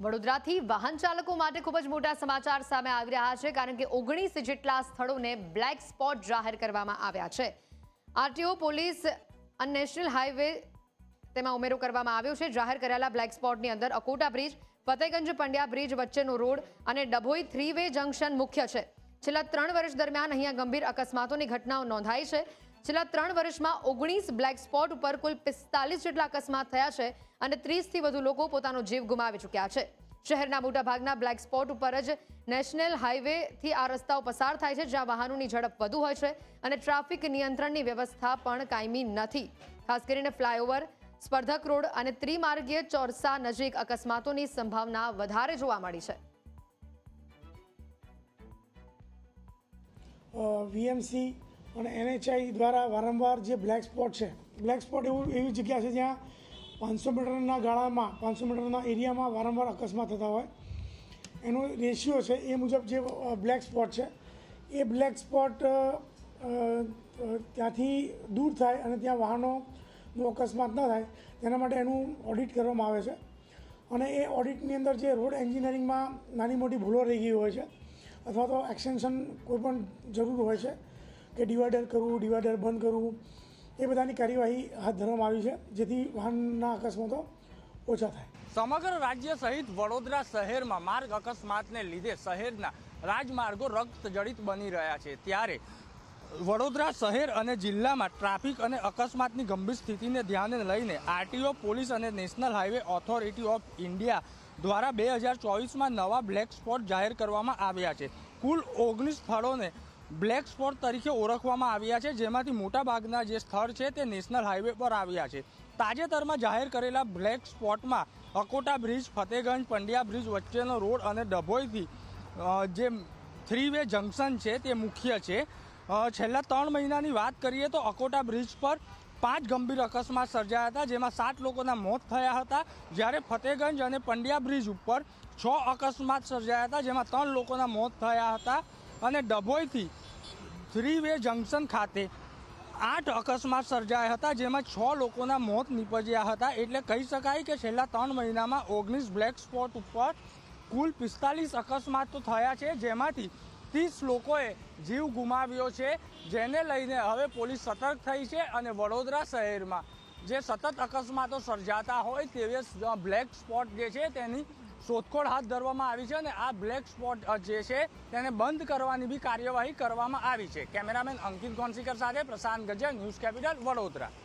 વડોદરાથી વાહન ચાલકો માટે ખૂબ જ મોટા સમાચાર સામે આવી રહ્યા છે, કારણ કે 19 જેટલા સ્થળોને બ્લેક સ્પોટ જાહેર કરવામાં આવ્યા છે। આરટીઓ પોલીસ અને નેશનલ હાઈવે તેમાં ઉમેરો કરવામાં આવ્યો છે। જાહેર કરેલા બ્લેક સ્પોટની અંદર અકોટા બ્રિજ, ફતેગંજ પંડ્યા બ્રિજ વચ્ચેનો રોડ અને ડભોઈ 3-વે જંકશન મુખ્ય છે। છેલ્લા 3 વર્ષ દરમિયાન અહીંયા ગંભીર અકસ્માતોની ઘટનાઓ નોંધાઈ છે। છેલ્લા 3 વર્ષમાં 19 બ્લેક સ્પોટ ઉપર કુલ 45 જેટલા અકસ્માત થયા છે અને 30 થી વધુ લોકો પોતાનો જીવ ગુમાવી ચૂક્યા છે। શહેરના મોટાભાગના બ્લેક સ્પોટ ઉપર જ નેશનલ હાઈવેથી આ રસ્તાઓ પસાર થાય છે, જ્યાં વાહનોની ઝડપ વધુ હોય છે અને ટ્રાફિક નિયંત્રણની વ્યવસ્થા પણ કાયમી નથી। ખાસ કરીને ફ્લાયઓવર, સ્પર્ધક રોડ અને ત્રિમાર્ગીય ચોરસા નજીક અકસ્માતોની સંભાવના વધારે જોવા મળી છે। વીએમસી અને એનએચઆઈ દ્વારા વારંવાર જે બ્લેક સ્પોટ છે, બ્લેક સ્પોટ એવી જગ્યા છે જ્યાં 500 મીટરના ગાળામાં 500 મીટરના એરિયામાં વારંવાર અકસ્માત થતા હોય। એનો રેશિયો છે એ મુજબ જે બ્લેક સ્પોટ છે એ બ્લેક સ્પોટ ત્યાંથી દૂર થાય અને ત્યાં વાહનોનો અકસ્માત ન થાય તેના માટે એનું ઓડિટ કરવામાં આવે છે। અને એ ઓડિટની અંદર જે રોડ એન્જિનિયરિંગમાં નાની મોટી ભૂલો રહી ગઈ હોય છે અથવા તો એક્સટેન્શન કોઈ પણ જરૂર હોય છે કે ડિવાઈડર કરવું, ડિવાઈડર બંધ કરવું, એ બધાની કાર્યવાહી હાથ ધરવામાં આવી છે, જેથી વાહનના અકસ્માતો ઓછા થાય। સમગ્ર રાજ્ય સહિત વડોદરા શહેરમાં માર્ગ અકસ્માતને લીધે શહેરના રાજમાર્ગો રક્તજડિત બની રહ્યા છે, ત્યારે વડોદરા શહેર અને જિલ્લામાં ટ્રાફિક અને અકસ્માતની ગંભીર સ્થિતિને ધ્યાને લઈને આરટીઓ પોલીસ અને national highway authority of India દ્વારા 2024માં નવા બ્લેક સ્પોટ જાહેર કરવામાં આવ્યા છે। કુલ 19 સ્થળોને બ્લેક સ્પોટ તરીકે ઓળખવામાં આવ્યા છે, જેમાંથી મોટાભાગના જે સ્થળ છે તે નેશનલ હાઈવે પર આવ્યા છે। તાજેતરમાં જાહેર કરેલા બ્લેક સ્પોટમાં અકોટા બ્રિજ, ફતેગંજ પંડ્યા બ્રિજ વચ્ચેનો રોડ અને ડભોઈથી જે 3-વે જંકશન છે તે મુખ્ય છે। છેલ્લા 3 મહિનાની વાત કરીએ તો અકોટા બ્રિજ પર 5 ગંભીર અકસ્માત સર્જાયા હતા, જેમાં 7 લોકોના મોત થયા હતા, જ્યારે ફતેગંજ અને પંડ્યા બ્રિજ ઉપર 6 અકસ્માત સર્જાયા હતા, જેમાં 3 લોકોના મોત થયા હતા અને ડભોઈથી 3-વે જંકશન ખાતે 8 અકસ્માત સર્જાયા હતા, જેમાં 6 લોકોના મોત નીપજ્યા હતા। એટલે કહી શકાય કે છેલ્લા 3 મહિનામાં 19 બ્લેક સ્પોટ ઉપર કુલ 45 અકસ્માત તો થયા છે, જેમાંથી 30 લોકોએ જીવ ગુમાવ્યો છે, જેને લઈને હવે પોલીસ સતર્ક થઈ છે અને વડોદરા શહેરમાં જે સતત અકસ્માતો સર્જાતા હોય તેવે બ્લેક સ્પોટ જે છે તેની શોધખોળ હાથ ધરવામાં આવી છે અને આ બ્લેક સ્પોટ જે છે તેને બંધ કરવાની બી કાર્યવાહી કરવામાં આવી છે। કેમેરામેન અંકિત ગોંસીકર સાથે પ્રશાંત ગજ્જર, ન્યૂઝ કેપિટલ, વડોદરા।